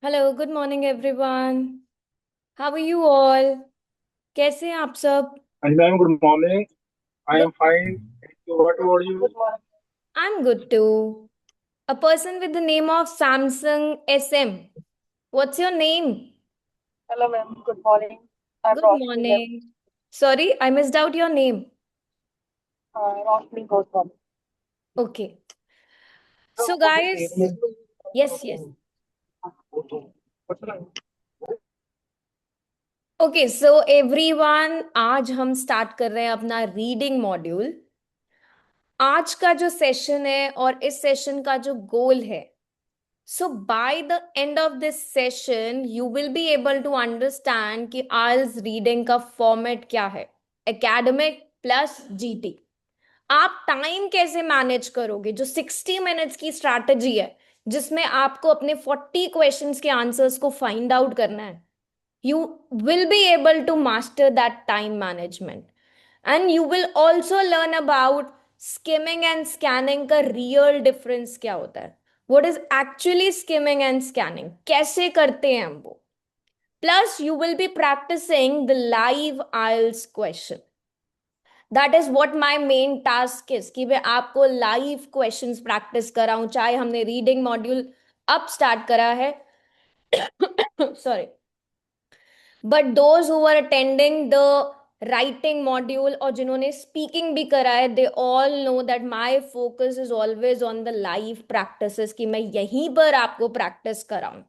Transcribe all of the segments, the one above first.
Hello good morning everyone. How are you all? कैसे हैं आप सब? And ma'am, good morning. I good. am fine. Thank you. What about you? I am good too. A person with the name of Samsung SM, what's your name? Hello, ma'am. Good morning. I'm good Roshni, ma'am. Morning. Sorry I missed out your name. Roshni Goswami. Okay, so guys, yes yes, okay so everyone, आज हम start कर रहे हैं अपना reading module. आज का जो session है और इस सेशन का जो गोल है, so by the end of this session you will be able to understand कि IELTS रीडिंग का फॉर्मेट क्या है, एकेडमिक प्लस जीटी। आप टाइम कैसे मैनेज करोगे? जो 60 मिनट्स की स्ट्रैटेजी है जिसमें आपको अपने 40 क्वेश्चंस के आंसर्स को फाइंड आउट करना है, you will be able to master that time management, and you will also learn about skimming and scanning का real difference क्या होता है, what is actually skimming and scanning, कैसे करते हैं हम वो। Plus you will be practicing the live IELTS question. That is what my main task is, कि मैं आपको live questions practice कराऊं, चाहे हमने रीडिंग मॉड्यूल अब स्टार्ट करा है sorry, but those who are attending the writing module और जिन्होंने स्पीकिंग भी करा है, they all know that my focus is always on the live practices, कि मैं यहीं पर आपको प्रैक्टिस कराऊं,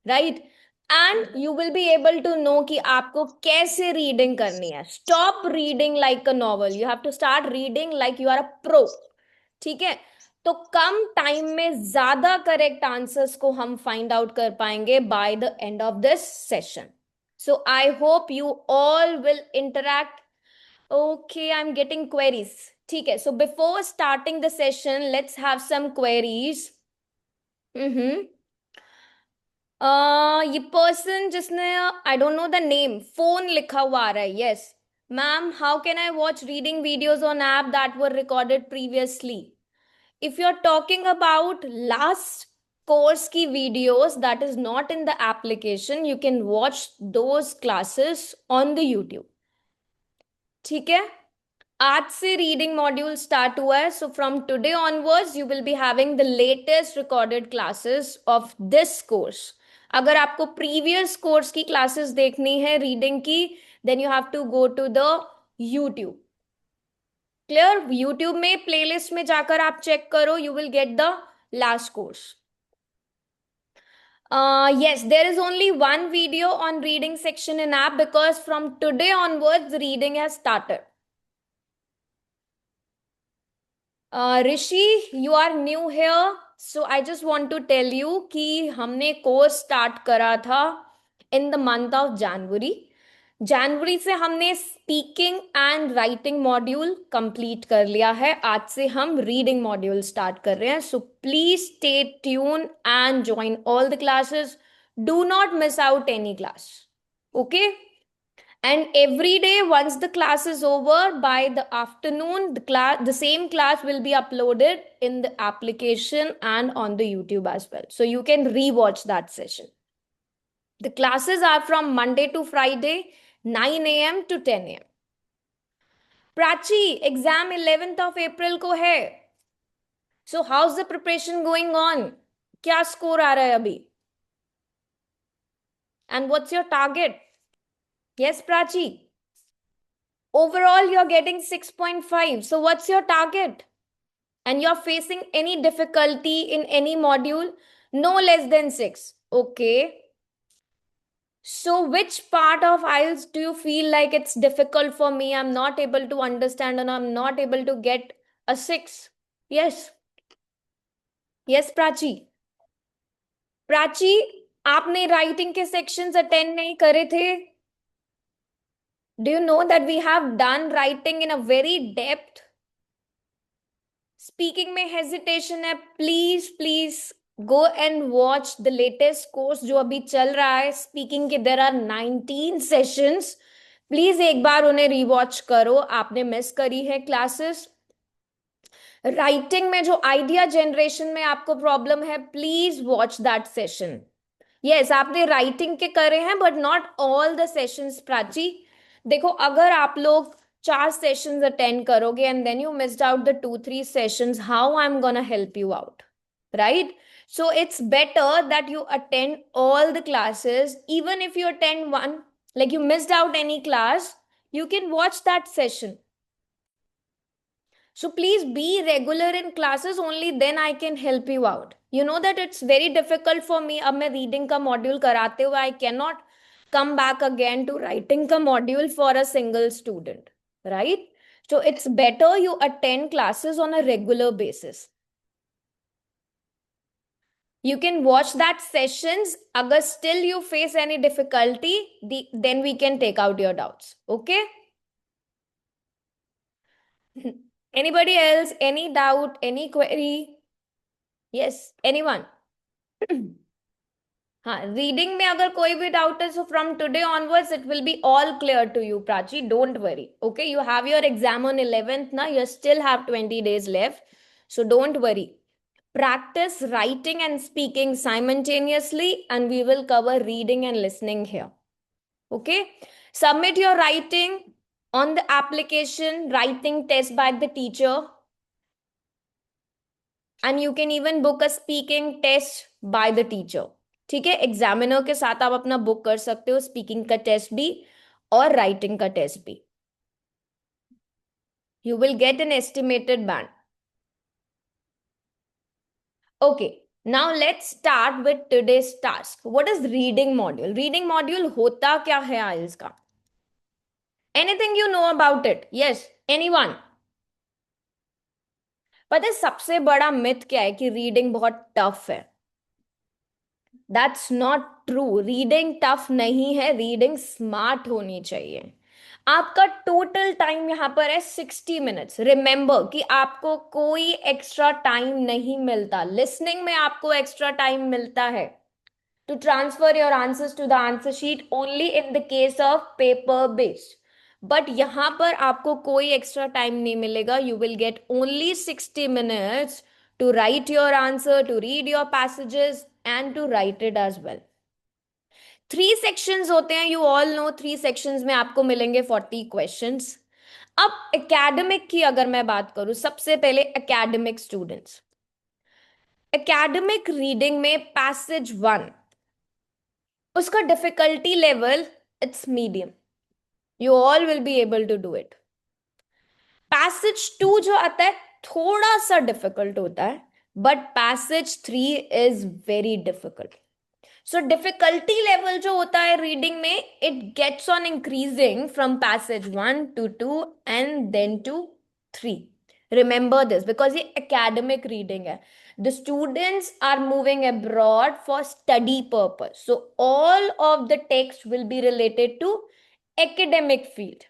right? And you will be able to know कि आपको कैसे रीडिंग करनी है। Stop reading like a novel, you have to start reading like you are a pro. ठीक है? तो कम टाइम में ज्यादा करेक्ट आंसर्स को हम फाइंड आउट कर पाएंगे by the end of this session. So I hope you all will interact. Okay, I'm getting queries. ठीक है, so before starting the session, let's have some queries. हम्म। ये person जिसने I don't know the name, phone लिखा हुआ आ रहा है। Yes ma'am, how can I watch reading videos on app that were recorded previously? If you're talking about last course की videos that is not in the application, you can watch those classes on the YouTube. ठीक है? आज से reading module start हुआ है, so from today onwards you will be having the latest recorded classes of this course. अगर आपको previous course की classes देखनी है रीडिंग की, then you have to go to the YouTube. Clear? YouTube में playlist में जाकर आप चेक करो, you will get the last course. Yes, there is only one video on reading section in app because from today onwards reading has started. Rishi, you are new here, so I just want to tell you कि हमने course start करा था in the month of January. जनवरी से हमने speaking and writing module complete कर लिया है, आज से हम रीडिंग मॉड्यूल स्टार्ट कर रहे हैं। So please stay tune and join all the classes, do not miss out any class, okay? And every day once the class is over, by the afternoon the same class will be uploaded in the application and on the YouTube as well, so you can rewatch that session. The classes are from Monday to Friday, 9 a.m. to 10 a.m. Prachi, exam 11th of April को है, so how's the preparation going on? क्या score आ रहा है अभी? And what's your target? Yes Prachi, overall you're getting 6.5, so what's your target? And you're facing any difficulty in any module? No less than 6, okay? So which part of IELTS do you feel like it's difficult for me, I'm not able to understand, and I'm not able to get a 6? Yes, yes Prachi. Prachi, आपने writing के sections attend नहीं करे थे? Do you know that we have done writing in a very depth? Speaking में hesitation है, please please go and watch the latest course जो अभी चल रहा है स्पीकिंग के। देर आर 19 सेशंस, प्लीज एक बार उन्हें रिवॉच करो, आपने मिस करी है क्लासेस। राइटिंग में जो आइडिया जनरेशन में आपको प्रॉब्लम है, please watch that session. Yes, आपने राइटिंग के करे हैं but not all the sessions Prachi. देखो, अगर आप लोग 4 सेशंस अटेंड करोगे and then you missed out the 2-3 sessions, how I am gonna help you out, right? So it's better that you attend all the classes. Even if you attend one, like you missed out any class, you can watch that session. So please be regular in classes, only then I can help you out. You know that it's very difficult for me. अब मैं reading का module कराते हुए I cannot come back again to writing का module for a single student, right? So it's better you attend classes on a regular basis. You can watch that sessions. Agar still you face any difficulty, then we can take out your doubts. Okay? Anybody else? Any doubt? Any query? Yes, anyone? हाँ, reading में अगर कोई भी doubt है, so from today onwards it will be all clear to you Prachi, don't worry. Okay, you have your exam on 11th ना, you still have 20 days left, so don't worry. Practice writing and speaking simultaneously, and we will cover reading and listening here. Okay? Submit your writing on the application writing test by the teacher. And you can even book a speaking test by the teacher. ठीक है, examiner के साथ आप अपना book कर सकते हो speaking का टेस्ट भी और राइटिंग का टेस्ट भी. You will get an estimated band. Okay, now let's start with today's task. What is reading module? Reading module होता क्या है IELTS का? Anything you know about it? Yes, anyone? पता है सबसे बड़ा मिथ क्या है कि रीडिंग बहुत टफ है. That's not true. Reading tough नहीं है, रीडिंग स्मार्ट होनी चाहिए. आपका टोटल टाइम यहां पर है 60 minutes. रिमेंबर कि आपको कोई एक्स्ट्रा टाइम नहीं मिलता. लिसनिंग में आपको एक्स्ट्रा टाइम मिलता है to transfer your answers to the answer sheet only in the case of paper based. But यहाँ पर आपको कोई एक्स्ट्रा टाइम नहीं मिलेगा. You will get only 60 minutes to write your answer, to read your passages and to write it as well. 3 sections होते हैं. You all know 3 sections में आपको मिलेंगे 40 questions. अब एकेडमिक की अगर मैं बात करूं, सबसे पहले एकेडमिक स्टूडेंट्स, एकेडमिक रीडिंग में पैसेज 1, उसका difficulty level it's medium. You all will be able to do it. Passage 2 जो आता है थोड़ा सा डिफिकल्ट होता है, but passage 3 is very difficult. So difficulty level जो होता है रीडिंग में, it gets on increasing from passage 1 to 2 and then to 3. Remember this because ये academic reading है. The students are moving abroad for study purpose. So all of the text will be related to academic field.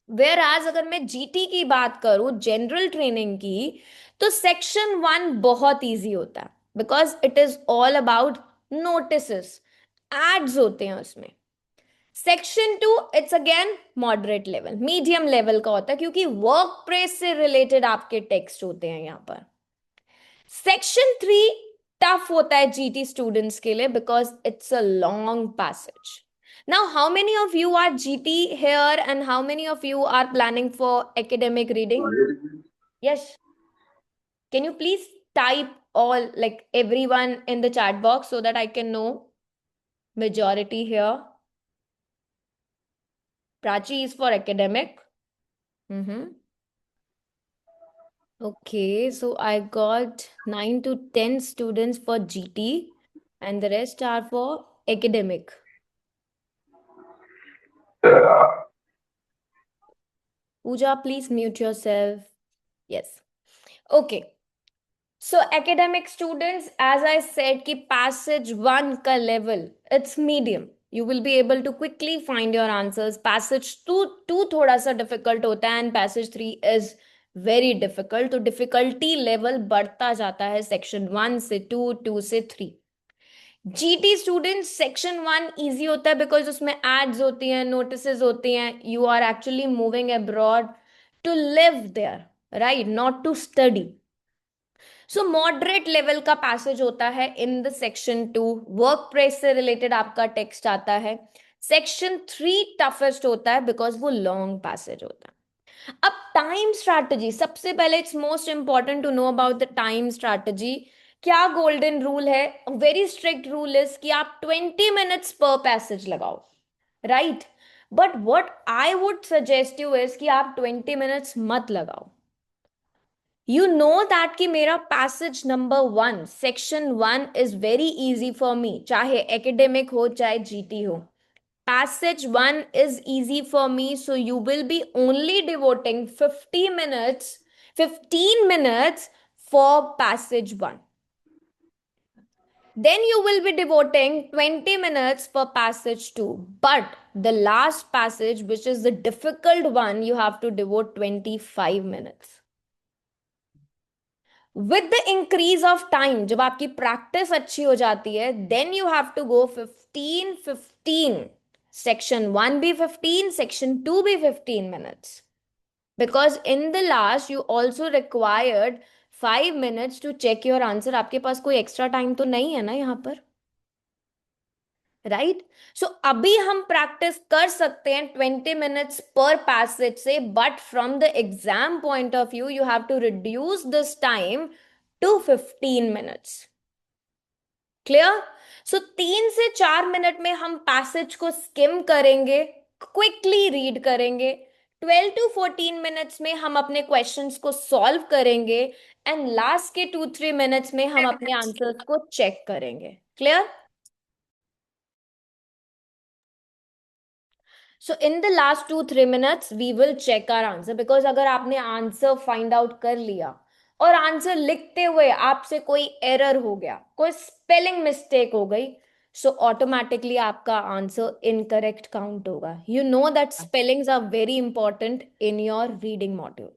Whereas अगर मैं GT की बात करूं, general training की, तो section 1 बहुत इजी होता है because it is all about notices, ads होते हैं उसमें. Section 2 it's again moderate level, medium level का होता है क्योंकि वर्क प्लेस से रिलेटेड आपके टेक्स्ट होते हैं यहां पर. सेक्शन 3 टफ होता है जीटी स्टूडेंट्स के लिए because it's a long passage. Now how many of you are GT here and how many of you are planning for academic reading? Yes, can you please type all, like everyone in the chat box, so that I can know majority here. Prachi is for academic. Okay, so I got 9 to 10 students for GT and the rest are for academic. Pooja, please mute yourself. Yes. Okay. So academic students, as I said, कि passage 1 का level, it's medium. You will be able to quickly find your answers. Passage 2 थोड़ा सा difficult होता है and passage 3 is very difficult. तो difficulty level बढ़ता जाता है section 1 से 2, 2 से 3. GT students, section 1 easy होता है because उसमें ads होती हैं, notices होती हैं. You are actually moving abroad to live there, right? Not to study. So moderate level का पैसेज होता है in the section 2, work press से रिलेटेड आपका टेक्स्ट आता है। सेक्शन 3 टफेस्ट होता है बिकॉज वो लॉन्ग पैसेज होता है। अब टाइम स्ट्रैटेजी, सबसे पहले it's most important to know about the time strategy. क्या गोल्डन रूल है? वेरी स्ट्रिक्ट रूल इज कि आप 20 मिनट्स पर पैसेज लगाओ, right? But what I would suggest you is कि आप 20 मिनट्स मत लगाओ। यू नो दैट कि मेरा passage number 1, section 1 is very easy for me, चाहे एकेडमिक हो चाहे जीटी हो। Passage 1 is easy for me, so you will be only devoting 15 minutes for passage 1. Then you will be devoting 20 minutes for passage 2. But the last passage, which is the difficult one, you have to devote 25 minutes. With the increase of time, जब आपकी practice अच्छी हो जाती है, then you have to go 15-15. Section 1 be 15, section 2 be 15 minutes. Because in the last, you also required 5 minutes to check your answer. आपके पास कोई extra time तो नहीं है ना यहाँ पर, right? So अभी हम practice कर सकते हैं 20 minutes per passage से, but from the exam point of view, you have to reduce this time to 15 minutes. Clear? सो 3 से 4 मिनट में हम पैसेज को स्किम करेंगे, क्विकली रीड करेंगे। 12 to 14 मिनट्स में हम अपने क्वेश्चंस को सॉल्व करेंगे, एंड लास्ट के 2-3 मिनट्स में हम अपने आंसर्स को चेक करेंगे। Clear? So in the last 2-3 minutes we will check our answer, because अगर आपने आंसर फाइंड आउट कर लिया और आंसर लिखते हुए आपसे कोई एरर हो गया, कोई स्पेलिंग मिस्टेक हो गई, सो ऑटोमेटिकली आपका आंसर इनकरेक्ट काउंट होगा। You know that spellings are very important in your reading module.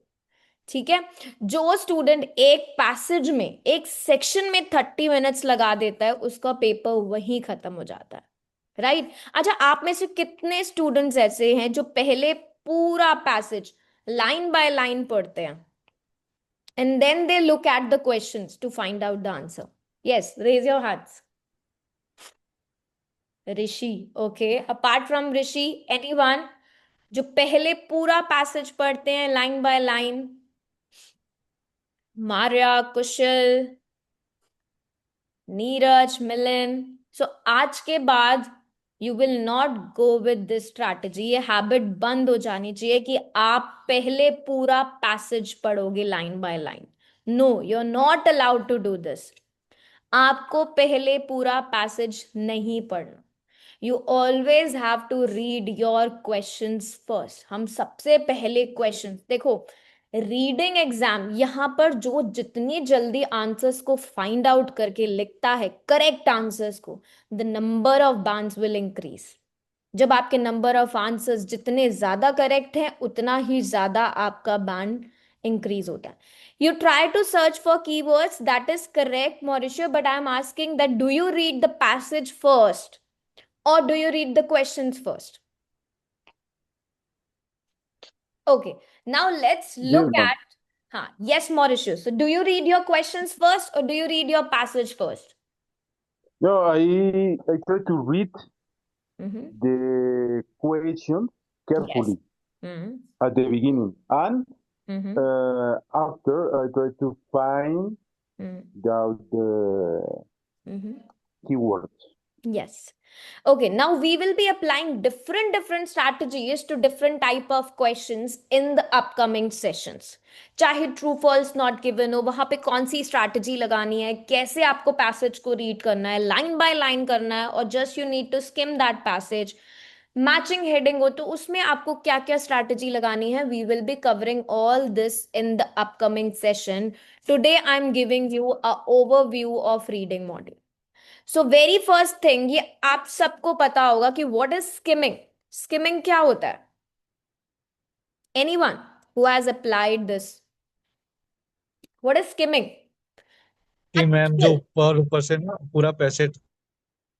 ठीक है? जो स्टूडेंट एक पैसेज में, एक सेक्शन में 30 मिनट्स लगा देता है, उसका पेपर वहीं खत्म हो जाता है, राइट? अच्छा, आप में से कितने स्टूडेंट्स ऐसे हैं जो पहले पूरा पैसेज लाइन बाय लाइन पढ़ते हैं and then they look at the questions to find out the answer? Yes, raise your hands. Rishi, okay. Apart from Rishi, anyone जो पहले पूरा पैसेज पढ़ते हैं लाइन बाय लाइन? मार्या, कुशल, नीरज, मिलिन। सो आज के बाद you will not go with this strategy. ये हैबिट बंद हो जानी चाहिए कि आप पहले पूरा पैसेज पढ़ोगे line by line. No, you are not allowed to do this. आपको पहले पूरा पैसेज नहीं पढ़ना। You always have to read your questions first. हम सबसे पहले क्वेश्चंस देखो, रीडिंग एग्जाम यहां पर जो जितनी जल्दी आंसर्स को फाइंड आउट करके लिखता है, करेक्ट आंसर्स को, the number of bands will increase. जब आपके नंबर ऑफ आंसर्स जितने ज्यादा करेक्ट हैं, उतना ही ज्यादा आपका बैंड इंक्रीज होता है। You try to search for keywords, that is correct, Mauricio, but I am asking that do you read the passage first or do you read the questions first? Okay, now let's look at, yes, Mauricio. So do you read your questions first or do you read your passage first? No, I try to read Mm-hmm. the question carefully Mm-hmm. at the beginning, and Mm-hmm. after I try to find Mm-hmm. out the Mm-hmm. keywords. Yes. Okay, now we will be applying different strategies to different type of questions in the upcoming sessions. चाहे true false not given हो, वहां पे कौन सी strategy लगानी है, कैसे आपको passage को read करना है, line by line करना है, और just you need to skim that passage. Matching heading हो तो उसमें आपको क्या क्या स्ट्रैटेजी लगानी है, we will be covering all this in the upcoming session. Today I am giving you a overview of reading module. So very first thing, ये आप सबको पता होगा कि व्हाट इज स्किमिंग. स्किमिंग क्या होता है? Anyone who has applied this? What is skimming? कि मैम जो ऊपर ऊपर से ना पूरा पैसेज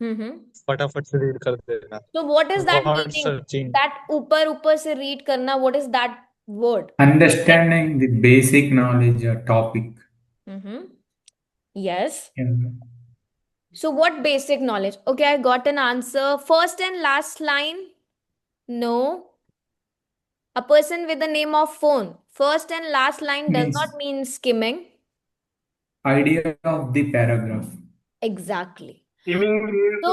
हम्म. फटाफट से रीड कर देना, So what is that word meaning? Searching. That ऊपर से read करना, what is that word? Understanding the basic knowledge or topic. Mm-hmm. Yes. Yeah. So what basic knowledge? Okay, I got an answer. First and last line? No. A person with the name of phone. First and last line does Means not mean skimming. idea of the paragraph. Exactly. Skimming means So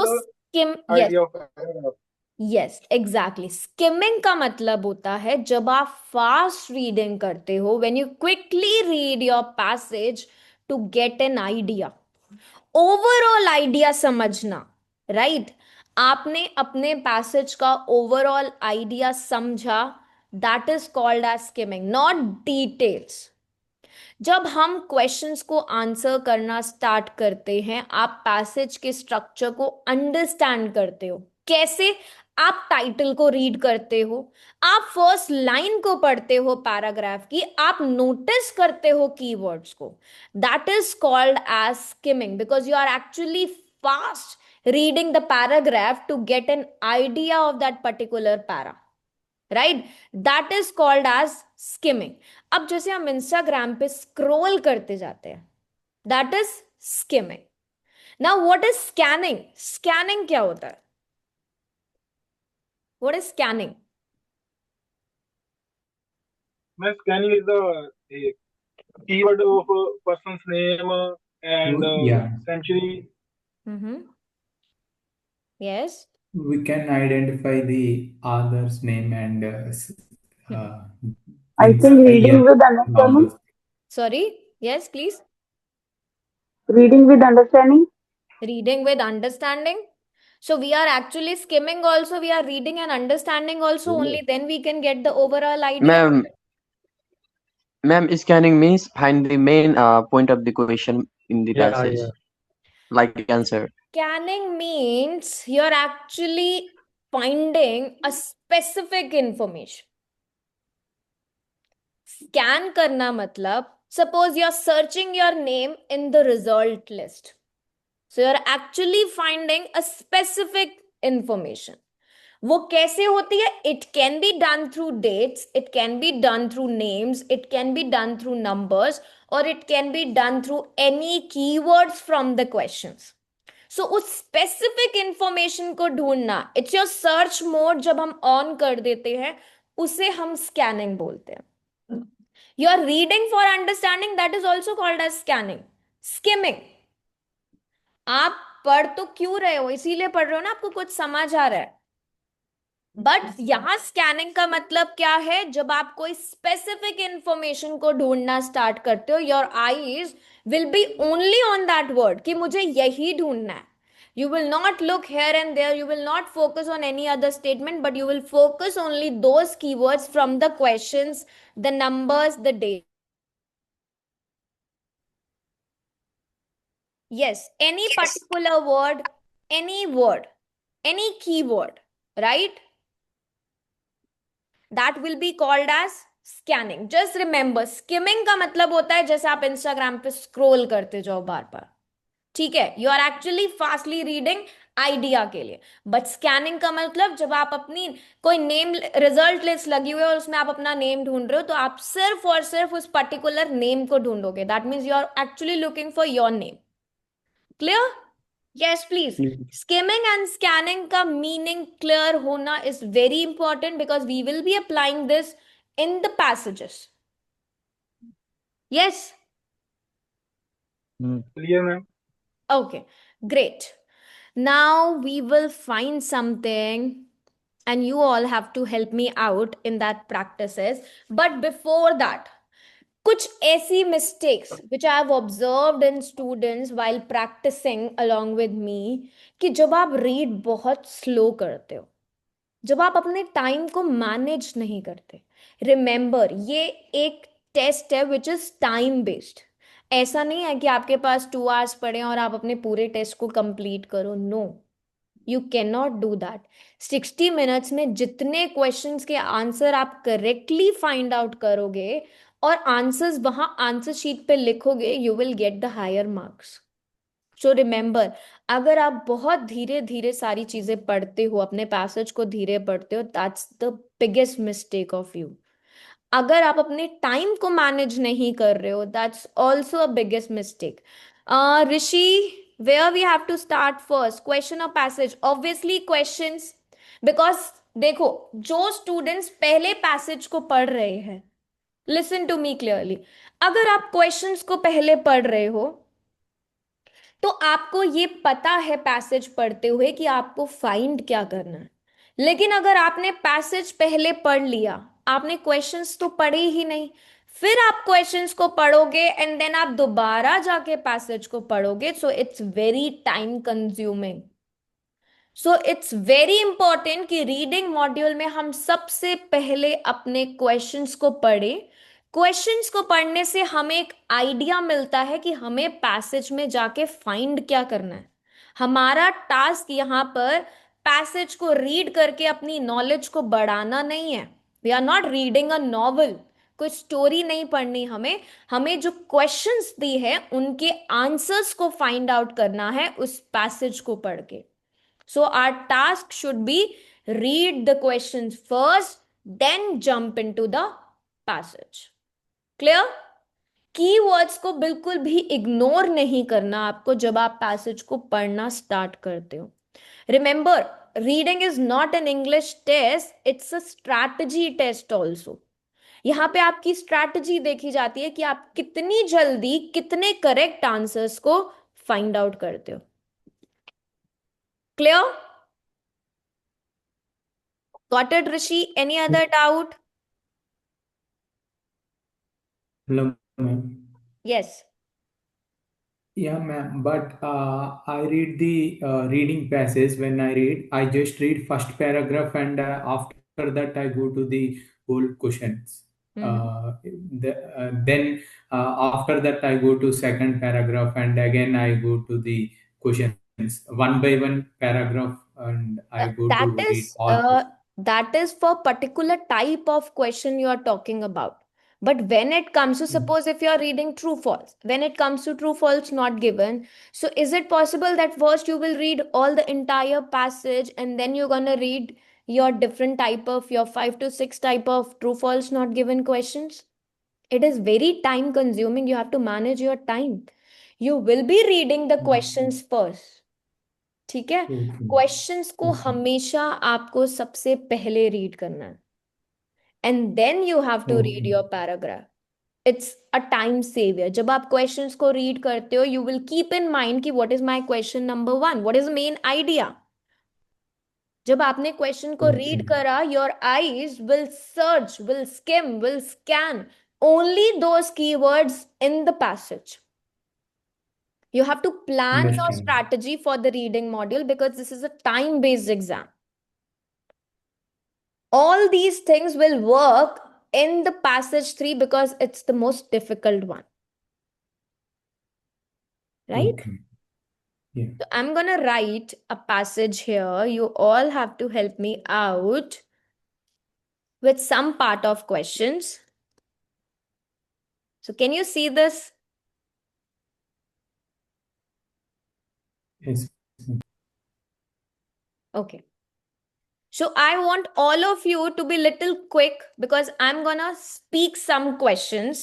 skim, yes, idea of paragraph. Yes exactly skimming का मतलब होता है जब आप fast reading करते हो when you quickly read your passage to get an idea overall idea समझना right आपने अपने पैसेज का ओवरऑल आइडिया समझा that is called as skimming not details जब हम क्वेश्चंस को आंसर करना स्टार्ट करते हैं आप पैसेज के स्ट्रक्चर को अंडरस्टैंड करते हो कैसे आप टाइटल को रीड करते हो आप फर्स्ट लाइन को पढ़ते हो पैराग्राफ की आप नोटिस करते हो कीवर्ड्स को that is called as skimming because you are actually fast reading the paragraph to get an idea of that particular para right that is called as skimming अब जैसे हम इंस्टाग्राम पे scroll करते जाते हैं that is skimming now what is scanning scanning क्या होता है what is scanning Ma'am, scanning is the keyword of a person's name and Yeah. century. yes We can identify the author's name and I means think reading year with and all understanding. those. sorry yes please Reading with understanding. reading with understanding so we are actually skimming also we are reading and understanding also only then we can get the overall idea Ma'am, scanning means find the main point of the question in the Yeah, passage, yeah. like answer. scanning means you're actually finding a specific information scan करना मतलब suppose you are searching your name in the result list so you are actually finding a specific information वो कैसे होती है it can be done through dates it can be done through names it can be done through numbers और it can be done through any keywords from the questions so उस specific information को ढूंढना it's your search mode जब हम on कर देते हैं उसे हम स्कैनिंग बोलते हैं You are reading for understanding, that is also called as scanning. Skimming. आप पढ़ तो क्यों रहे हो इसीलिए पढ़ रहे हो ना आपको कुछ समझ आ रहा है बट यहां स्कैनिंग का मतलब क्या है जब आप कोई स्पेसिफिक इंफॉर्मेशन को ढूंढना स्टार्ट करते हो your eyes will be only on that word कि मुझे यही ढूंढना है you will not look here and there you will not focus on any other statement but you will focus only those keywords from the questions the numbers the date yes any particular word any keyword right that will be called as scanning just remember skimming का मतलब होता है जैसे आप Instagram पे scroll करते जाओ बार बार ठीक है you are actually fastly reading idea के लिए बट स्कैनिंग का मतलब जब आप अपनी कोई नेम रिजल्ट लिस्ट लगी हुई है और उसमें आप अपना नेम ढूंढ रहे हो तो आप सिर्फ और सिर्फ उस पर्टिकुलर नेम को ढूंढोगे that means you are actually looking for your name clear yes please skimming and scanning का meaning clear होना is very important because we will be applying this in the passages yes Clear, ma'am? okay great now we will find something and you all have to help me out in that practices but before that कुछ ऐसी mistakes which I have observed in students while practicing along with me कि जब आप read बहुत slow करते हो जब आप अपने टाइम को मैनेज नहीं करते रिमेंबर ये एक टेस्ट है विच इज टाइम बेस्ड ऐसा नहीं है कि आपके पास 2 hours पड़े और आप अपने पूरे टेस्ट को कंप्लीट करो no you can not do that 60 minutes में जितने क्वेश्चंस के आंसर आप करेक्टली फाइंड आउट करोगे और आंसर्स वहां आंसर शीट पे लिखोगे you will get the higher marks so remember अगर आप बहुत धीरे धीरे सारी चीजें पढ़ते हो अपने पैसेज को धीरे पढ़ते हो that's the biggest mistake of you अगर आप अपने टाइम को मैनेज नहीं कर रहे हो that's also a biggest mistake Rishi, where we have to start first? Question or passage? Obviously questions, because देखो जो स्टूडेंट्स पहले पैसेज को पढ़ रहे हैं, लिसन टू मी क्लियरली, अगर आप क्वेश्चंस को पहले पढ़ रहे हो तो आपको ये पता है पैसेज पढ़ते हुए कि आपको फाइंड क्या करना है। लेकिन अगर आपने पैसेज पहले पढ़ लिया, आपने क्वेश्चंस तो पढ़े ही नहीं, फिर आप क्वेश्चंस को पढ़ोगे एंड देन आप दोबारा जाके पैसेज को पढ़ोगे, so it's very time consuming. So it's very important कि रीडिंग मॉड्यूल में हम सबसे पहले अपने क्वेश्चंस को पढ़े। क्वेश्चंस को पढ़ने से हमें एक आइडिया मिलता है कि हमें पैसेज में जाके फाइंड क्या करना है। हमारा टास्क यहाँ पर पैसेज को रीड करके अपनी नॉलेज को बढ़ाना नहीं है। We are not reading a novel, कोई स्टोरी नहीं पढ़नी हमें। हमें जो क्वेश्चंस दी है उनके आंसर्स को फाइंड आउट करना है उस पैसेज को पढ़ के। So our task should be read the questions first, then jump into the passage. Clear? Keywords को बिल्कुल भी इग्नोर नहीं करना आपको जब आप पैसेज को पढ़ना स्टार्ट करते हो। Remember, reading is not an English test, it's a strategy test also. यहां पे आपकी स्ट्रैटेजी देखी जाती है कि आप कितनी जल्दी कितने करेक्ट आंसर्स को फाइंड आउट करते हो। Clear? Got it, Rishi? Any other doubt? Hello, ma'am. Yes. Yeah, ma'am. But I read the reading passage. When I read, I just read first paragraph, and after that, I go to the whole questions. Then after that, I go to second paragraph, and again I go to the questions one by one paragraph, and I go to That read is all questions. that is for particular type of question you are talking about. But when it comes to, suppose if you are reading true false, when it comes to true false not given, so is it possible that first you will read all the entire passage and then you're gonna read your different type of, your 5 to 6 type of true false not given questions? It is very time consuming. You have to manage your time. You will be reading the questions first. ठीक है? Okay. Questions को Okay. हमेशा आपको सबसे पहले read करना है and then you have to read your paragraph. It's a time saver. जब आप क्वेश्चंस को रीड करते हो, you will keep in mind कि what is my question number 1, what is main idea. जब आपने क्वेश्चन को रीड Okay. करा, your eyes will search, will skim, will scan only those keywords in the passage. You have to plan your Understand. strategy for the reading module because this is a time-based exam. All these things will work in the passage 3 because it's the most difficult one. Right? Okay. Yeah. So I'm gonna write a passage here. You all have to help me out with some part of questions. So can you see this? Yes. Okay. So I want all of you to be little quick because I'm gonna speak some questions.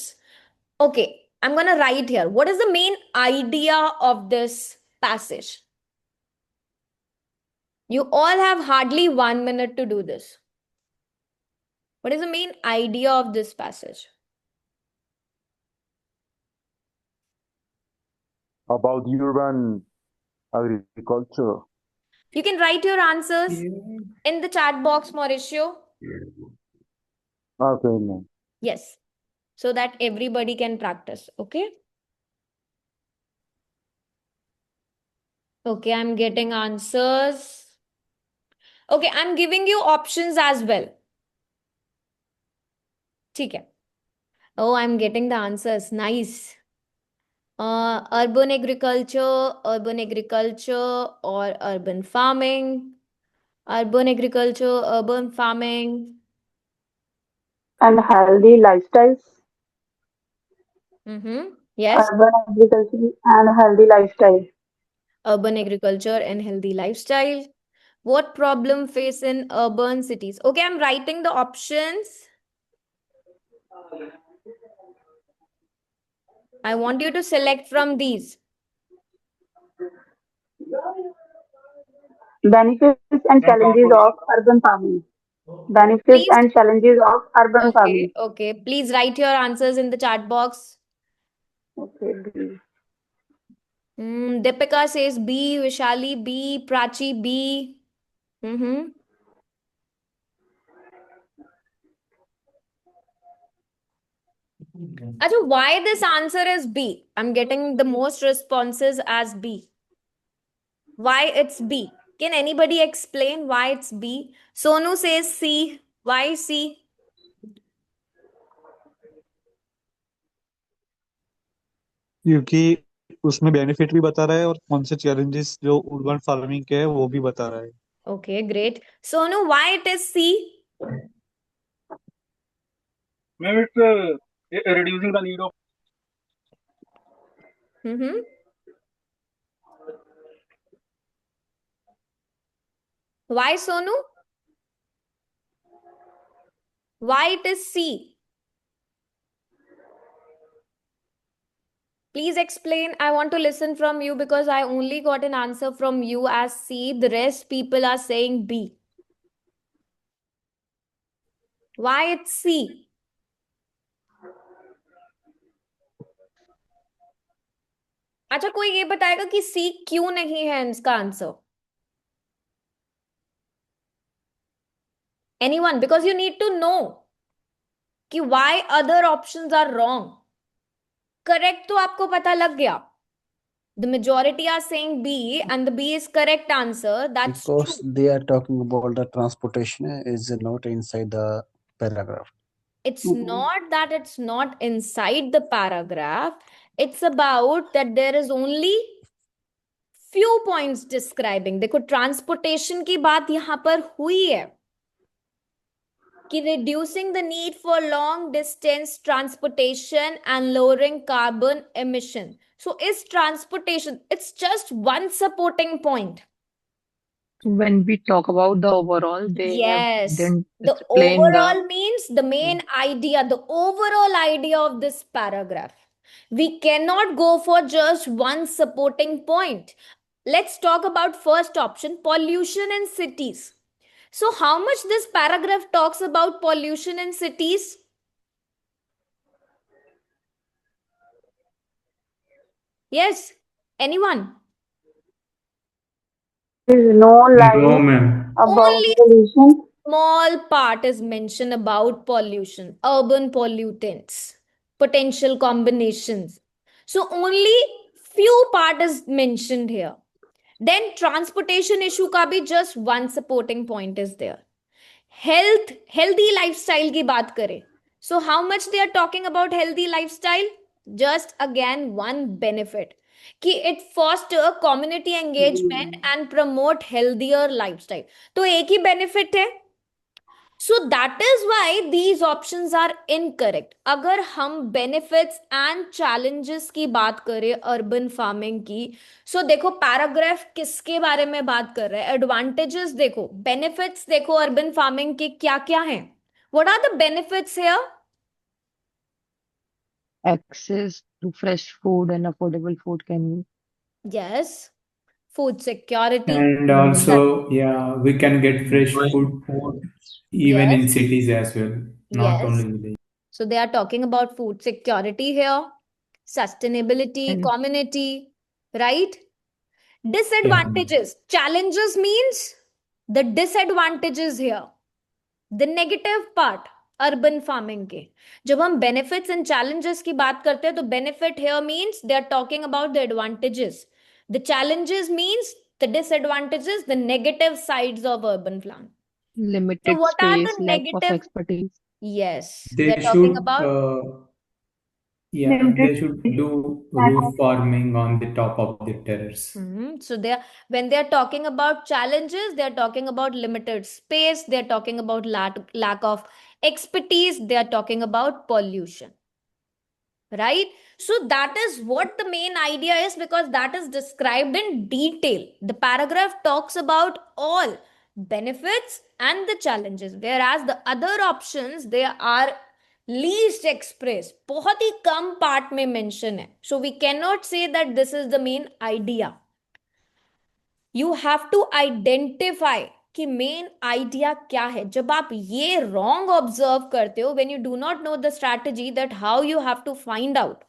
Okay, I'm gonna write here. What is the main idea of this passage? You all have hardly 1 minute to do this. What is the main idea of this passage? About urban agriculture. You can write your answers Yeah. in the chat box, Mauricio. Okay, ma'am. Yes, so that everybody can practice. Okay. Okay, I'm getting answers. Okay, I'm giving you options as well. ठीक है. Oh, I'm getting the answers. Nice. Urban agriculture, or urban farming. Urban agriculture, urban farming. And healthy lifestyles. Yes. Urban agriculture and healthy lifestyle. Urban agriculture and healthy lifestyle. What problem face in urban cities? Okay, I'm writing the options. I want you to select from these. Benefits and and challenges of transportation. urban farming. Benefits Please, and challenges of urban farming. okay. Please write your answers in the chat box. Okay. B. Deepika says B, Vishali B, Prachi B. Mm-hmm. Achha, why this answer is B? I'm getting the most responses as B. Why it's B? Can anybody explain why it's B? Sonu says C. Why C? क्योंकि उसमें benefit भी बता रहा है और कौन से challenges जो अर्बन फार्मिंग के है वो भी बता रहा है. Okay, great. Sonu, why it is C? Maybe it's reducing the need of. Mm-hmm. Why Sonu? Why it is C? Please explain. I want to listen from you because I only got an answer from you as C. The rest people are saying B. Why it's C? अच्छा, कोई ये बताएगा कि C क्यों नहीं है इसका answer? Anyone? Because you need to know कि why other options are wrong. Correct तो आपको पता लग गया. The majority are saying B and the B is correct answer. That's Because true. they are talking about the transportation is not inside the paragraph. It's not that it's not inside the paragraph. It's about that there is only few points describing. देखो transportation की बात यहाँ पर हुई है कि reducing the need for long distance transportation and lowering carbon emission. So is transportation, it's just one supporting point. When we talk about the overall, they Yes, didn't the explain the overall means the main idea, the overall idea of this paragraph. We cannot go for just one supporting point. Let's talk about first option, pollution in cities. So how much this paragraph talks about pollution in cities? Yes, anyone? There is no No, line ma'am. about Only pollution. small part is mentioned about pollution, urban pollutants, potential combinations. So only few part is mentioned here. Then transportation issue का भी just one supporting point is there. Healthy lifestyle की बात करें. So how much they are talking about healthy lifestyle? Just again one benefit. कि it foster community engagement and promote healthier lifestyle. तो एक ही benefit है. So that is why these options are incorrect. अगर हम benefits and challenges की बात करें urban farming की, so देखो paragraph किसके बारे में बात कर रहा है? Advantages देखो, benefits देखो urban farming के क्या क्या हैं? What are the benefits here? access to fresh food and affordable food can be. Yes, food security. And also, yeah, we can get fresh food even in Yes, cities as well, not yes. only village. So they are talking about food security here, sustainability, And community, right? Yeah. Disadvantages. Challenges means the disadvantages here. The negative part urban farming के जब हम benefits and challenges की बात करते हैं तो benefit here means they are talking about the advantages. The challenges means the disadvantages, the negative sides of urban farming. So limited what are space, the lack of negative? expertise. Yes, They they're talking should, about yeah, Limited they should do roof farming on the top of the terrace. So when they are talking about challenges, they are talking about limited space, they are talking about lack of expertise, they are talking about pollution. Right? So that is what the main idea is because that is described in detail. The paragraph talks about all benefits and the challenges, whereas the other options they are least expressed. बहुत ही कम part में mention है. So we cannot say that this is the main idea. You have to identify कि main idea क्या है. जब आप ये wrong observe करते हो, when you do not know the strategy that how you have to find out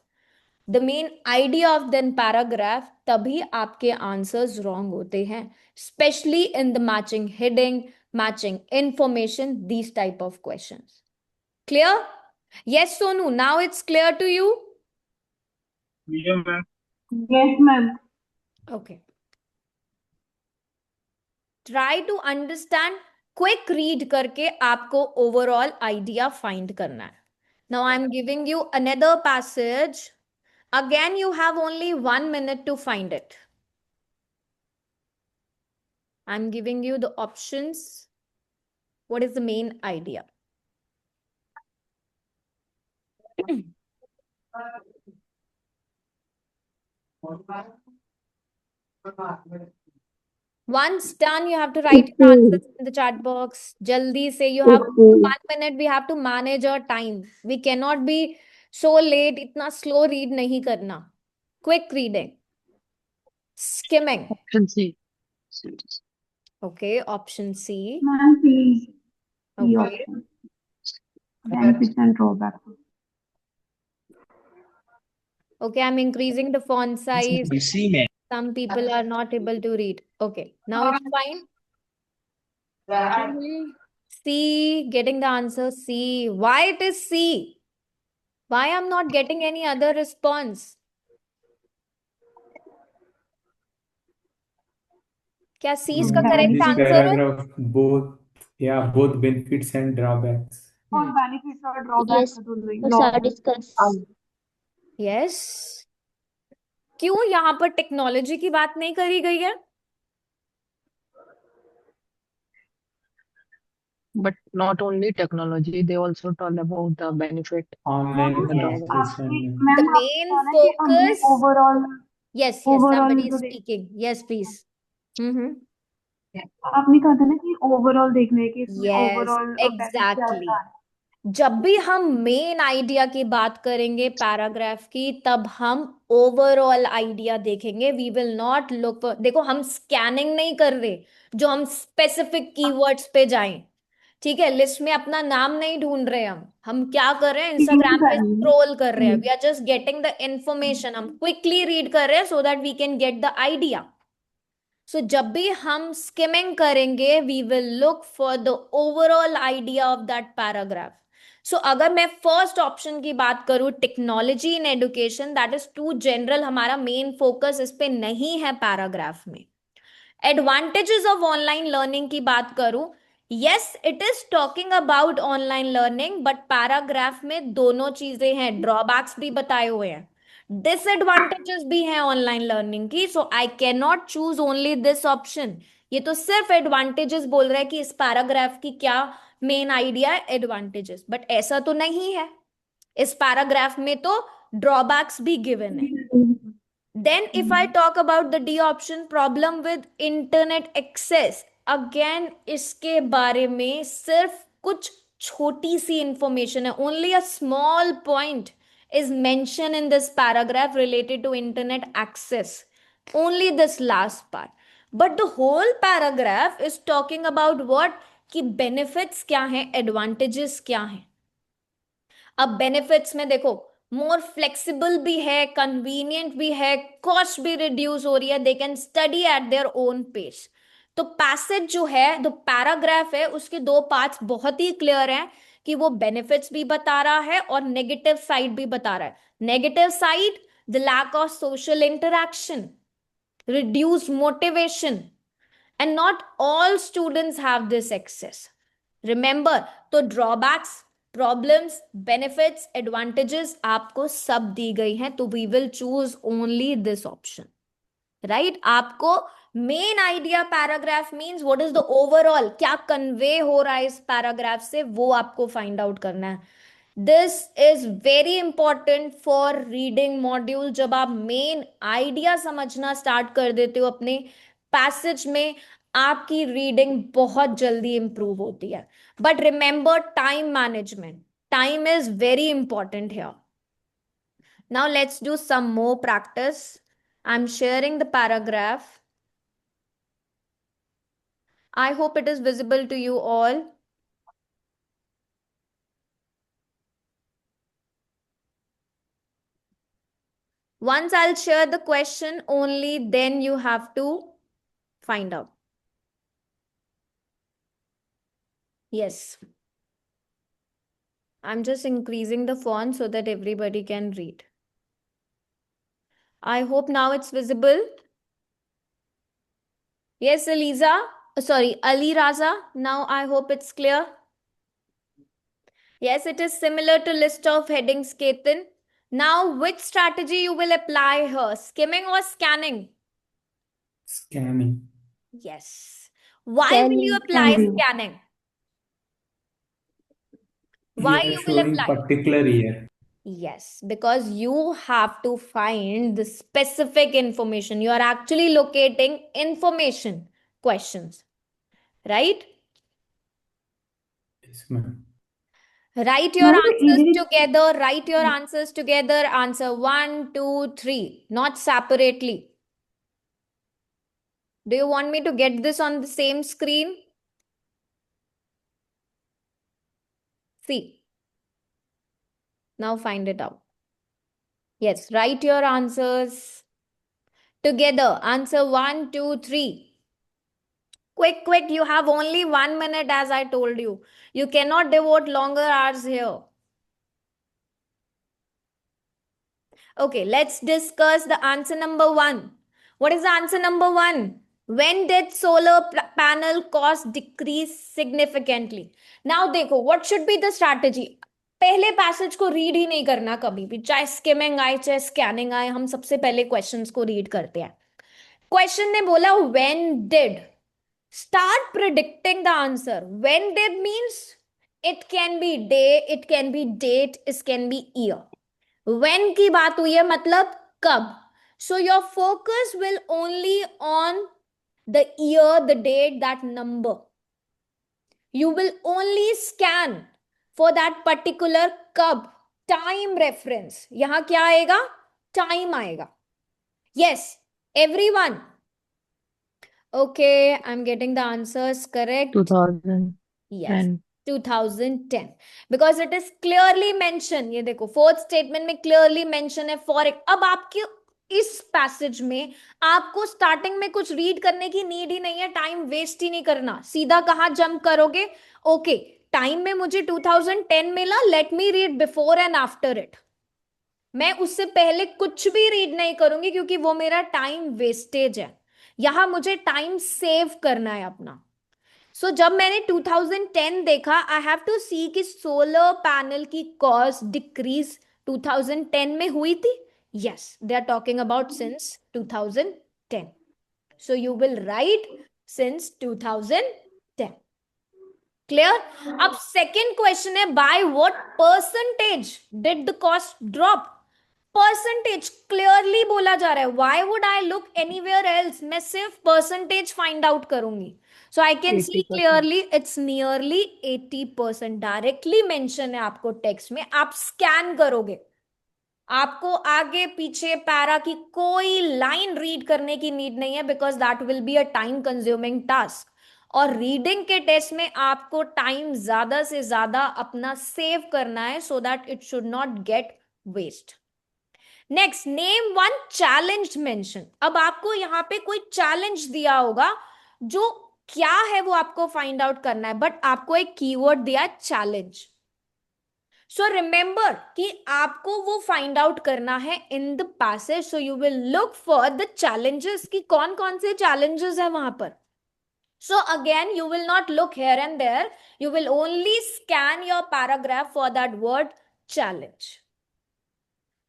the main idea of then paragraph, तभी आपके आंसर्स रॉन्ग होते हैं, specially in the matching heading, matching information, these type of questions. Clear? Yes, Sonu. Now it's clear to you? Yeah, ma'am. Yes, ma'am. Okay. Try to understand. Quick read करके आपको overall idea find करना है. Now I'm giving you another passage. Again, you have only 1 minute to find it. I'm giving you the options. What is the main idea? Once done, you have to write your answers in the chat box. Jaldi say, you have 1 minute. We have to manage our time. We cannot be so late. Itna slow read nahi karna. Quick reading. Skimming. Option C. Okay, option C. Ma'am, please. The Okay. option. Benefits and drawbacks. Okay, I'm increasing the font size. C, ma'am. Some people are not able to read. Okay, now it's fine. C, getting the answer C. Why it is C? Why I'm not getting any other response? क्या C इसका In correct this answer है? paragraph, both benefits and drawbacks. और benefits और drawbacks Yes, दोनों ही वो सारा discuss. Yes. क्यों यहाँ पर टेक्नोलॉजी की बात नहीं करी गई है? But not only technology, they also talk about the benefit. Online The classes drawbacks. and The main focus. overall Yes, overall somebody तो is speaking. Yes, please. आपने कहा था ना कि ओवरऑल देखने के इसमें Yes, ओवरऑल exactly. जब भी हम मेन आइडिया की बात करेंगे पैराग्राफ की, तब हम ओवरऑल आइडिया देखेंगे. We will not look. देखो, हम स्कैनिंग नहीं कर रहे जो हम स्पेसिफिक कीवर्ड्स पे जाएं. ठीक है, लिस्ट में अपना नाम नहीं ढूंढ रहे. हम क्या कर रहे हैं? इंस्टाग्राम पे स्क्रॉल कर रहे हैं. We are just getting the information. हम क्विकली रीड कर रहे हैं so that we can get the idea. So जब भी हम स्किमिंग करेंगे, we will look for the overall idea of that paragraph. So अगर मैं फर्स्ट ऑप्शन की बात करूं, technology in education, that is too general. हमारा मेन फोकस इस पे नहीं है पैराग्राफ में. एडवांटेजेस ऑफ ऑनलाइन लर्निंग की बात करूं, yes it is talking about online learning, but paragraph में दोनों चीजें हैं. ड्रॉबैक्स भी बताए हुए हैं, डिसएडवांटेजेस भी हैं ऑनलाइन लर्निंग की. So I can not choose only this option. ये तो सिर्फ एडवांटेजेस बोल रहा है कि इस पैराग्राफ की क्या मेन आइडिया है, एडवांटेजेस. बट ऐसा तो नहीं है. इस पैराग्राफ में तो ड्रॉबैक्स भी गिवन है. Then if I talk about the D option, problem with internet access, again इसके बारे में सिर्फ कुछ छोटी सी इंफॉर्मेशन है. Only a small point is mentioned in this paragraph related to internet access. Only this last part. But the whole paragraph is talking about what? कि benefits क्या हैं, advantages क्या हैं. अब benefits में देखो, मोर फ्लेक्सिबल भी है, कन्वीनियंट भी है, कॉस्ट भी रिड्यूस हो रही है. They can study at their own pace. तो पैसेज जो है, जो पैराग्राफ है, उसके दो पार्ट्स बहुत ही क्लियर हैं कि वो बेनिफिट्स भी बता रहा है और नेगेटिव साइड भी बता रहा है. Negative side, the lack of social interaction, reduce motivation, and not all students have this access. Remember, तो ड्रॉबैक्स, प्रॉब्लम्स, बेनिफिट्स, एडवांटेजेस आपको सब दी गई हैं. तो we will choose only this option. Right? आपको main idea paragraph means what is the overall, क्या convey हो रहा है इस पैराग्राफ से, वो आपको फाइंड आउट करना है. This is very important for reading module. जब आप मेन आइडिया समझना स्टार्ट कर देते हो अपने पैसेज में, आपकी रीडिंग बहुत जल्दी इंप्रूव होती है. But remember, time management, time is very important here. Now let's do some more practice. I am sharing the paragraph. I hope it is visible to you all. Once I'll share the question, only then you have to find out. Yes. I'm just increasing the font so that everybody can read. I hope now it's visible. Yes, Aliza. Sorry, Ali Raza. Now I hope it's clear. Yes, it is similar to list of headings, Ketan. Now, which strategy you will apply here? Skimming or scanning? Scanning. Yes. Why will you apply Scanning. scanning? Why Here you will showing apply? particular year. Yes, because you have to find the specific information. You are actually locating information questions, right? Yes, ma'am. Write your Ma'am, answers even together. Write your answers together. Answer 1, 2, 3, not separately. Do you want me to get this on the same screen? See. Now find it out. Yes, write your answers together. Answer 1, 2, 3. Quick, quick. You have only 1 minute, as I told you. You cannot devote longer hours here. Okay, let's discuss the answer number 1. What is the answer number 1? When did solar panel cost decrease significantly? Now देखो, what should be the strategy? पहले passage को read ही नहीं करना कभी भी, चाहे skimming आए चाहे स्कैनिंग आए, हम सबसे पहले क्वेश्चंस को रीड करते हैं. क्वेश्चन ने बोला when did. Start predicting the answer. When did means it can be day, it can be date, it can be year. When की बात हुई है मतलब कब. So your focus will only on the year, the date, that number. You will only scan for that particular कब. Time reference. यहाँ क्या आएगा? Time आएगा. Yes, everyone. Okay, I'm getting the answers correct. 2010. Yes, 2010. Because it is clearly mentioned. ये देखो, fourth statement में clearly mention है for it. अब आपके इस पैसेज में आपको स्टार्टिंग में कुछ रीड करने की नीड ही नहीं है, टाइम वेस्ट ही नहीं करना, सीधा कहाँ जंप करोगे? ओके, टाइम में मुझे 2010 मिला, let me read before and after it. मैं उससे पहले कुछ भी रीड नहीं करूंगी क्योंकि वो मेरा टाइम वेस्टेज है. यहां मुझे टाइम सेव करना है अपना. सो जब मैंने 2010 देखा, आई हैव टू सी कि सोलर पैनल की कॉस्ट डिक्रीज 2010 में हुई थी. Yes, they are talking about since 2010. So you will write since 2010. Clear? अब सेकेंड क्वेश्चन है, by what percentage did the cost drop. Percentage clearly बोला जा रहा है. Why would I look anywhere else? मैं सिर्फ परसेंटेज फाइंड आउट करूंगी. So I can see 80%. Clearly it's nearly 80%. Directly mention है आपको टेक्स्ट में. आप स्कैन करोगे, आपको आगे पीछे पैरा की कोई लाइन रीड करने की नीड नहीं है, because that will be a time consuming task. और रीडिंग के टेस्ट में आपको टाइम ज्यादा से ज्यादा अपना सेव करना है, so that it should not get waste. Next, name one challenge mention. अब आपको यहां पे कोई चैलेंज दिया होगा, जो क्या है वो आपको फाइंड आउट करना है, बट आपको एक कीवर्ड दिया चैलेंज. सो रिमेंबर कि आपको वो फाइंड आउट करना है in the passage. So you will look for the challenges कि कौन कौन से चैलेंजेस है वहां पर. So again, you will not look here and there. You will only scan your paragraph for that word challenge.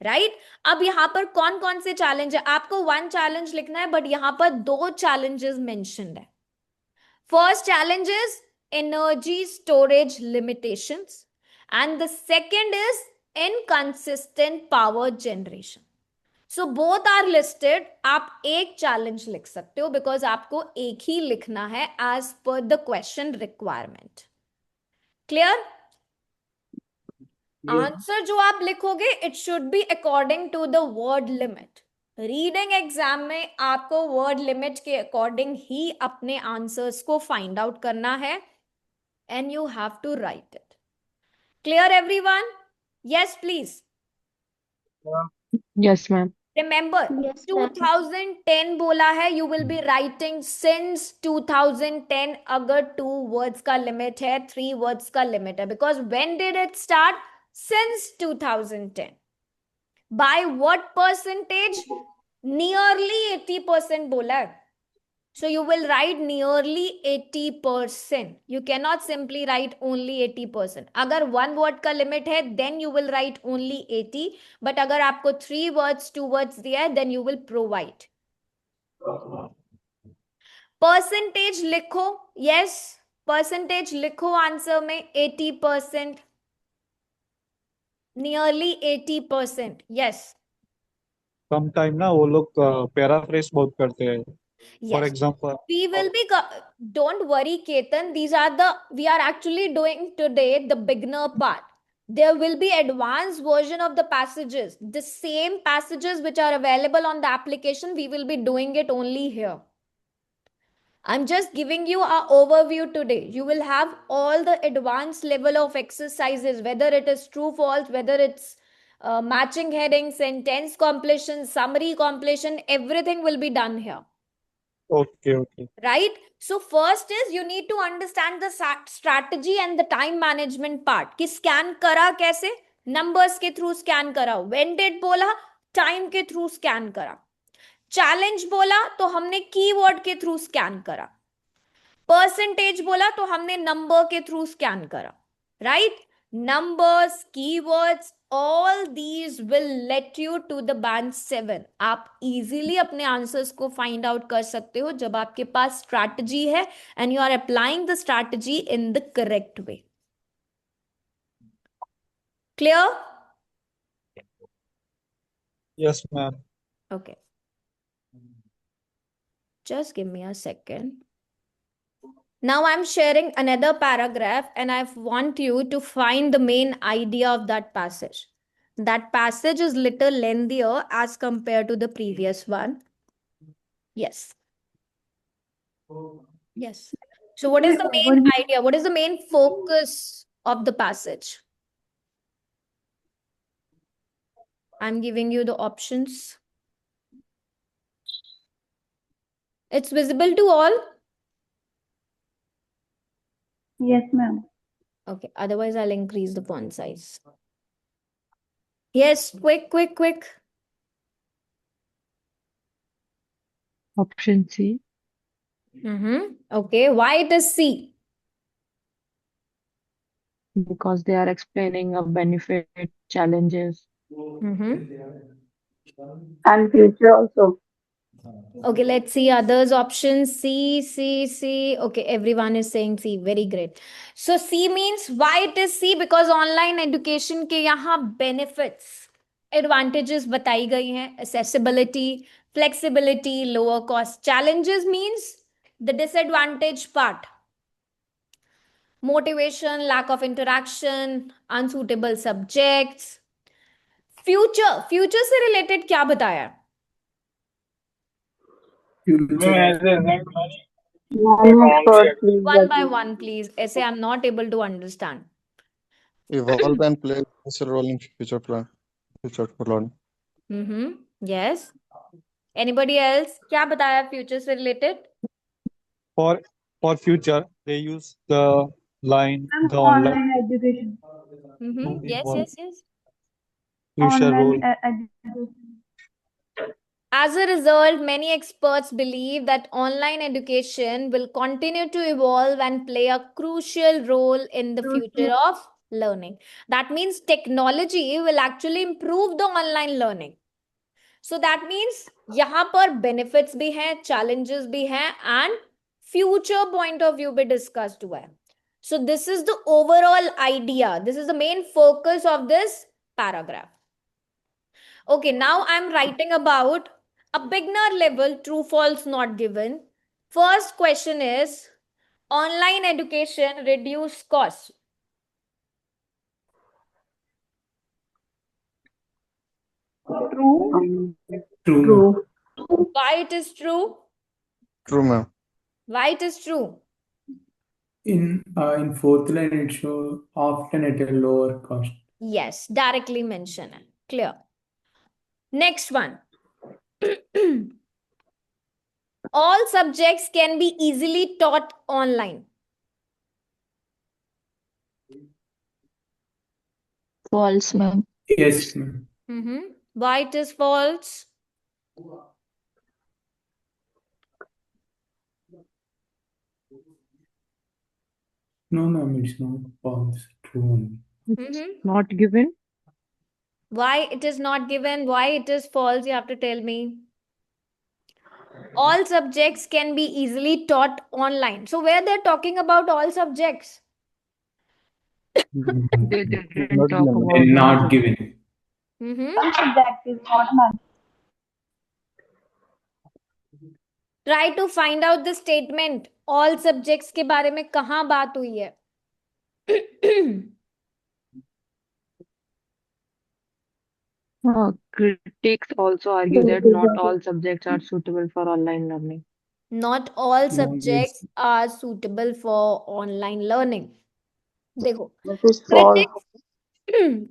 Right? अब यहां पर कौन कौन से चैलेंज है? आपको वन चैलेंज लिखना है, बट यहां पर दो challenges mentioned है. First challenge is energy storage limitations, and the second is inconsistent power generation. So both are listed. आप एक चैलेंज लिख सकते हो, बिकॉज आपको एक ही लिखना है as per the question requirement. Clear? Answer जो आप लिखोगे, it should be according to the word limit. Reading exam में आपको वर्ड लिमिट के अकॉर्डिंग ही अपने आंसर्स को फाइंड आउट करना है and you have to write it. Clear everyone? Yes please. Yes, ma'am. Remember, Yes, ma'am. 2010 बोला है. You will be writing since 2010 अगर 2 words का limit है, 3 words का limit है. Because when did it start? Since 2010. By what percentage? Nearly 80% बोला है. So you will write nearly 80%. You cannot simply write only 80%. अगर 1 word का limit है, then you will write only 80. But अगर आपको 3 words, 2 words दिया है, then you will provide. Percentage लिखो. Yes, percentage लिखो आंसर में 80%. Nearly 80%. Yes. कम टाइम ना वो लोग पैराफ्रेज बहुत करते हैं. For Yes. example, We will be, don't worry, Ketan. We are actually doing today the beginner part. There will be advanced version of the passages. The same passages which are available on the application, we will be doing it only here. I'm just giving you an overview today. You will have all the advanced level of exercises, whether it is true, false, whether it's matching heading, sentence completion, summary completion, everything will be done here. okay. Right? So first is you need to understand the strategy and the time management part. कि scan करा कैसे? Numbers के through scan करा. When did बोला? Time के through scan करा. Challenge बोला तो हमने keyword के through scan करा. Percentage बोला तो हमने number के through scan करा. Right? Numbers, keywords, all these will let you to the band 7. आप easily अपने answers को find out कर सकते हो जब आपके पास strategy है and you are applying the strategy in the correct way. Clear? Yes, ma'am. Okay. Just give me a second. Now I'm sharing another paragraph and I want you to find the main idea of that passage. That passage is little lengthier as compared to the previous one. Yes. Yes. So what is the main idea? What is the main focus of the passage? I'm giving you the options. It's visible to all? Yes, ma'am. Okay, otherwise I'll increase the font size. Yes, quick. Option C. Okay, why it is C? Because they are explaining a benefit, challenges. And future also. Okay, let's see others options. C. Okay, everyone is saying C. Very great. So C means why it is C? Because online education के यहाँ benefits, advantages बताई गई हैं. Accessibility, flexibility, lower cost. Challenges means the disadvantage part. Motivation, lack of interaction, unsuitable subjects. Future से related क्या बताया? One by one, please. ऐसे I'm not able to understand. Evolve and play a crucial role in future learning. Yes. Anybody else? क्या बताया future से related? For future, they use the line And the online online education. Yes. crucial role. Online education. As a result, many experts believe that online education will continue to evolve and play a crucial role in the future of learning. That means technology will actually improve the online learning. So that means यहाँ पर benefits भी हैं, challenges भी हैं and future point of view भी discussed हुआ है. So this is the overall idea. This is the main focus of this paragraph. Okay, now I'm writing about a beginner level, true, false, not given. First question is, online education reduce costs. True. True, ma'am. True. Why it is true? True, ma'am. Why it is true? In fourth line, it shows often at a lower cost. Yes, directly mention it. Clear. Next one. All subjects can be easily taught online. False, ma'am. Yes, ma'am. Why it is false? No, ma'am, it's not false. True. Not given. Why it is not given? Why it is false? You have to tell me. All subjects can be easily taught online. So where they're talking about all subjects? They didn't Not talk given. about Not given. Some subject is not none. Try to find out the statement. All subjects के बारे में कहाँ बात हुई है? Critics also argue that not all subjects are suitable for online learning. Not all No, subjects are suitable for online learning. देखो, This is false.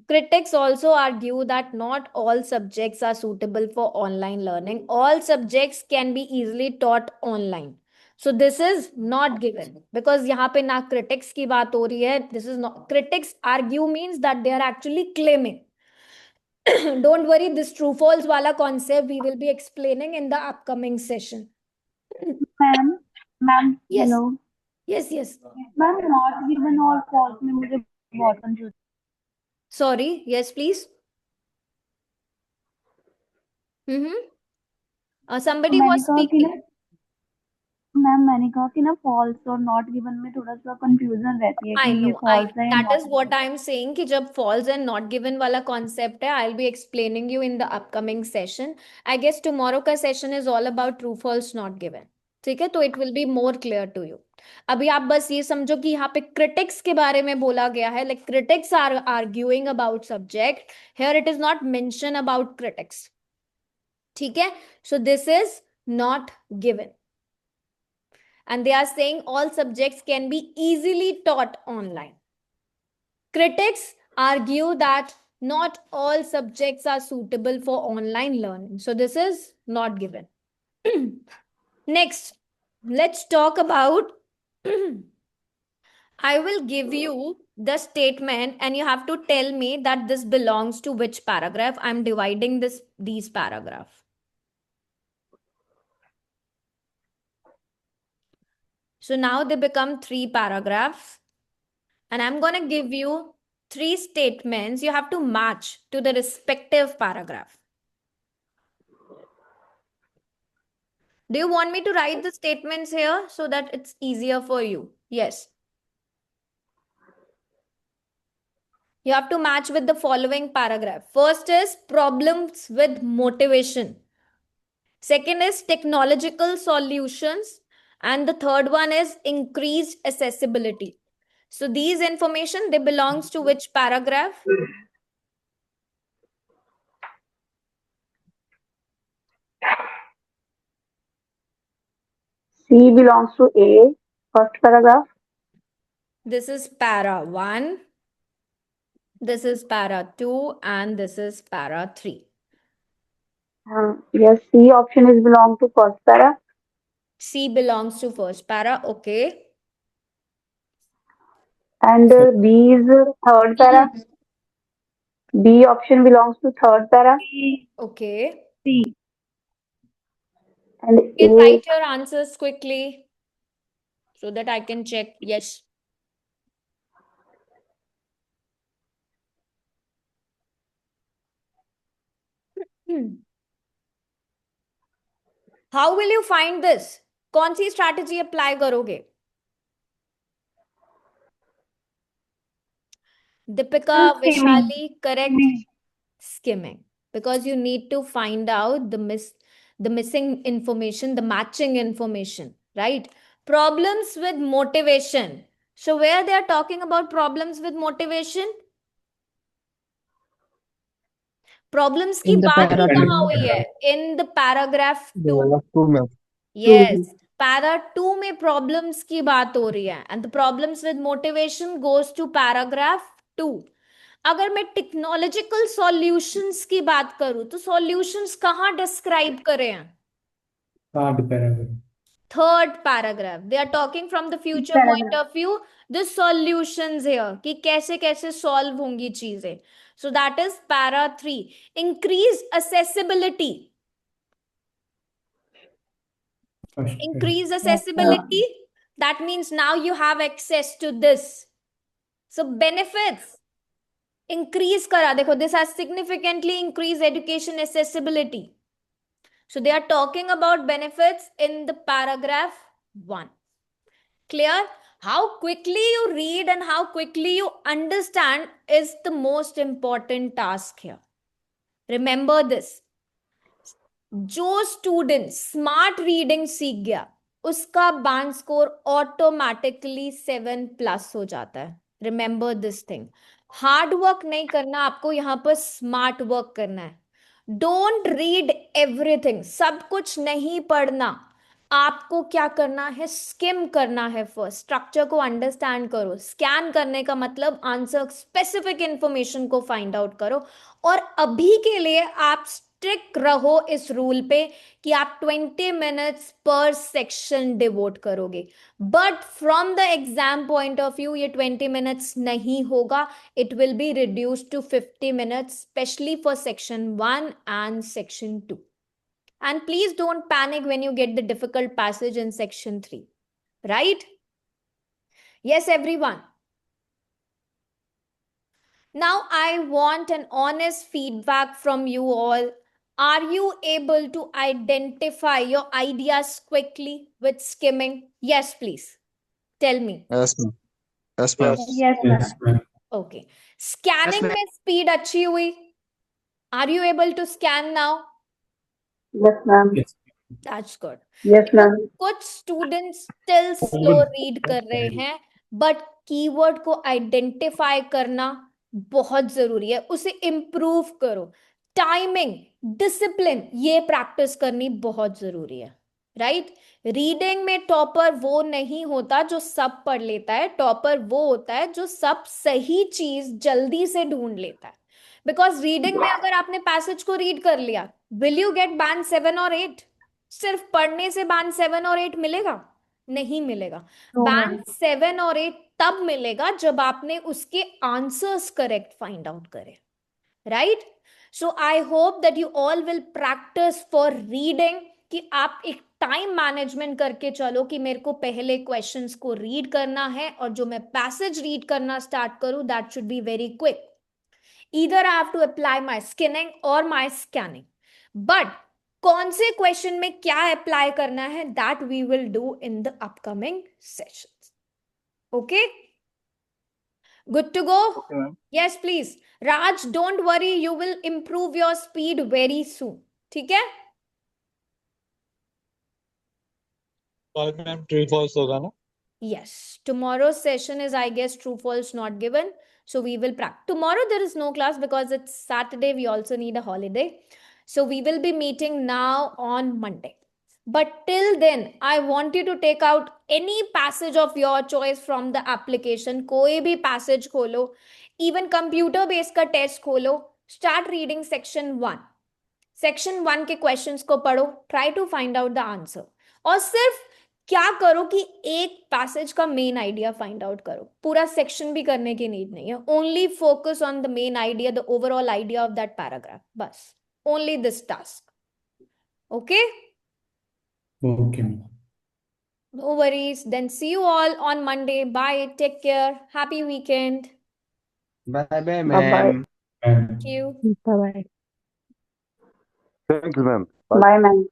critics also argue that not all subjects are suitable for online learning. All subjects can be easily taught online. So this is not given because यहाँ पे ना critics की बात हो रही है. This is not. Critics argue means that they are actually claiming. Don't worry, this true false wala concept we will be explaining in the upcoming session. Ma'am, Yes. hello. Yes. Ma'am, not given or false में मुझे बहुत confused. Sorry, yes, please. Somebody मैंने was कहा कि speaking. ना ma'am मैंने कहा कि ना false और not given में थोड़ा सा confusion रहती है I कि ये know. false है या That not is what I am saying कि जब false and not given वाला concept है, I'll be explaining you in the upcoming session. I guess tomorrow का session is all about true, false, not given. ठीक है, तो it will be more clear to you. अभी आप बस ये समझो कि यहाँ पे critics के बारे में बोला गया है, like critics are arguing about subject. Here it is not mention about critics. ठीक है, so this is not given. And they are saying all subjects can be easily taught online. Critics argue that not all subjects are suitable for online learning. So this is not given. Next, let's talk about I will give you the statement and you have to tell me that this belongs to which paragraph. I'm dividing these paragraphs. So now they become 3 paragraphs. And I'm going to give you 3 statements. You have to match to the respective paragraph. Do you want me to write the statements here so that it's easier for you? Yes. You have to match with the following paragraph. First is problems with motivation. Second is technological solutions. And the third one is increased accessibility. So these information, they belongs to which paragraph? C belongs to A, first paragraph. This is para 1. This is para 2 and this is para 3. Yes, C option is belong to first para. C belongs to first para. Okay. And B is third para. B option belongs to third para. Okay. C. And You can A, write your answers quickly so that I can check. Yes. How will you find this? कौन सी strategy apply करोगे? Deepika, Vishali, correct? Skimming. Because you need to find out the missing information, the matching information, right? Problems with motivation. So where they are talking about problems with motivation? Problems की In the बात ही para कहाँ 2. हुई है? In the paragraph 2. Paragraph 2, ma'am. Yes, para 2 में problems की बात हो रही है, and the problems with motivation goes to paragraph 2. अगर मैं टेक्नोलॉजिकल सॉल्यूशंस की बात करूं तो सॉल्यूशंस कहाँ डिस्क्राइब करे हैं? Third paragraph. Third paragraph. They are talking from the future point of view, the solutions here, कि कैसे कैसे सॉल्व होंगी चीजें. So that is para 3. Increase accessibility. First Increase paragraph. accessibility, that means now you have access to this. So benefits, increase kara, dekho, this has significantly increased education accessibility. So they are talking about benefits in the paragraph 1. Clear? How quickly you read and how quickly you understand is the most important task here. Remember this. जो student smart reading सीख गया उसका bond score automatically 7+ हो जाता है. Remember this thing. Hard work नहीं करना आपको, यहां पर स्मार्ट वर्क करना है. डोंट रीड एवरीथिंग, सब कुछ नहीं पढ़ना. आपको क्या करना है? स्किम करना है. फर्स्ट स्ट्रक्चर को अंडरस्टैंड करो. स्कैन करने का मतलब आंसर, स्पेसिफिक इंफॉर्मेशन को फाइंड आउट करो. और अभी के लिए आप स्ट्रिक्ट रहो इस रूल पे कि आप 20 मिनट्स पर सेक्शन डिवोट करोगे. But from the exam point of view ये 20 मिनट्स नहीं होगा. It will be reduced to 50 minutes, specially for section 1 and section 2. And please don't panic when you get the difficult passage in section 3. Right? Yes, everyone. Now I want an honest feedback from you all. Are you able to identify your ideas quickly with skimming? Yes, please. Tell me. Yes, ma'am. Yes, ma'am. Yes, Yes, ma'am. ma'am. Okay. Scanning ma'am. में speed अच्छी हुई? Are you able to scan now? Yes, ma'am. Yes. That's good. Yes, ma'am. कुछ students still slow read कर रहे हैं, but keyword को identify करना बहुत जरूरी है. उसे इम्प्रूव करो. टाइमिंग, डिसिप्लिन, ये प्रैक्टिस करनी बहुत जरूरी है. राइट? रीडिंग में टॉपर वो नहीं होता जो सब पढ़ लेता है. टॉपर वो होता है जो सब सही चीज जल्दी से ढूंढ लेता है. बिकॉज रीडिंग में अगर आपने पैसेज को रीड कर लिया, विल यू गेट बैंड 7 और 8? सिर्फ पढ़ने से बैंड 7 और 8 मिलेगा? नहीं मिलेगा. No, ma'am. बैंड 7 और 8 तब मिलेगा जब आपने उसके आंसर्स करेक्ट फाइंड आउट करे. Right? So I hope that you all will practice for reading, कि आप एक टाइम मैनेजमेंट करके चलो कि मेरे को पहले क्वेश्चंस को रीड करना है और जो मैं पैसेज रीड करना स्टार्ट करूं that should be very quick. Either I have to apply my skinning और माय स्कैनिंग. बट कौन से क्वेश्चन में क्या अप्लाई करना है that we will do in the upcoming sessions. Okay, good to go? Okay, ma'am. Yes please. Raj, don't worry, you will improve your speed very soon. ठीक है? बाद में मैम ट्रू फॉल्स होगा ना? Yes, tomorrow's session is, I guess, true false not given. So we will practice. Tomorrow there is no class because it's Saturday. We also need a holiday. So we will be meeting now on Monday. But till then, I want you to take out any passage of your choice from the application. कोई भी passage खोलो. Even computer based का test खोलो. Start reading section 1. Section 1 के questions को पढ़ो. Try to find out the answer. और सिर्फ क्या करो कि एक पैसेज का मेन आइडिया फाइंड आउट करो. पूरा सेक्शन भी करने की नीड नहीं है. Only focus on the main idea, the overall idea of that paragraph. बस only this task. Okay? Okay, ma'am. No worries. Then see you all on Monday. Bye. Take care. Happy weekend. Bye bye, Bye-bye. ma'am. Ma'am. Thank you. Bye bye. Thanks, ma'am. Bye, ma'am.